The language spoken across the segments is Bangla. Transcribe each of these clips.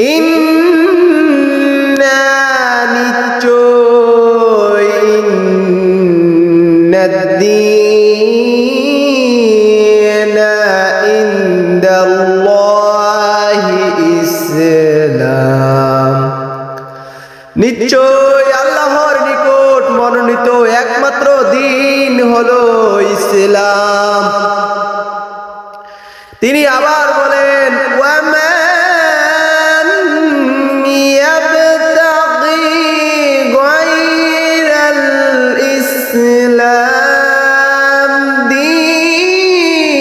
ইন্না নিশ্চয় ইন্নাদ্দীনা ইনদাল্লাহি ইসলাম, নিশ্চয় আল্লাহর নিকট মনোনীত একমাত্র দিন হলো ইসলাম। তিনি আবার বলেন, ওয়ামান ইয়াবতাগি গায়রাল ইসলাম দীনা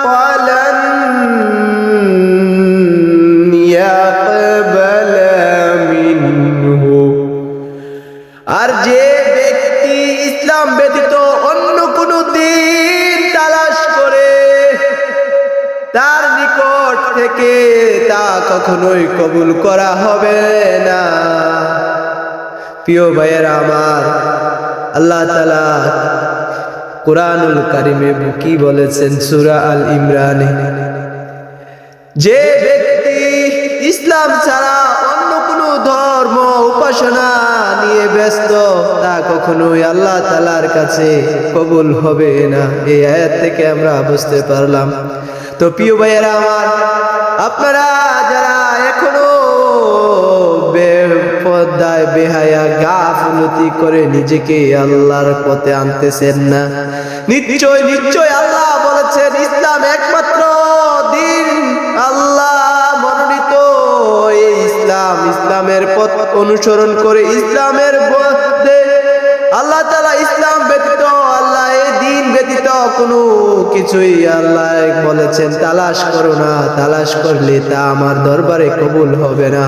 ফালান ইয়াকবালা মিনহু, আর যে ব্যক্তি ইসলাম ব্যতীত অন্য কোনো দিন তালাশ করে তার নিকট থেকে তা কখনোই কবুল করা হবে না। প্রিয় ভাইয়েরা আমার, আল্লাহ তাআলা কুরআনুল কারীমে কি বলেছেন সূরা আল ইমরানে, যে ব্যক্তি ইসলাম ছাড়া অন্য কোনো ধর্ম উপাসনা নিয়ে ব্যস্ত তা কখনোই আল্লাহ তাআলার কাছে কবুল হবে না। এই আয়াত থেকে আমরা বুঝতে পারলাম। তো প্রিয় ভাইয়েরা আমার, আপনারা যারা এখনো বেপরদায় বেহায়া গাফলতি করে নিজেকে আল্লাহর পথে আনতেছেন না, নিশ্চয় নিশ্চয় আল্লাহ বলেছেন ইসলাম একমাত্র দিন, আল্লাহ মনোনীত এই ইসলাম, ইসলামের পথ অনুসরণ করে ইসলামের পথে আল্লাহ তাআলা ইসলাম ব্যতীত, আল্লাহ এই দিন ব্যতীত কোনো কিছুই আল্লাহ বলেছেন তালাশ করো না, তালাশ করলে তা আমার দরবারে কবুল হবে না।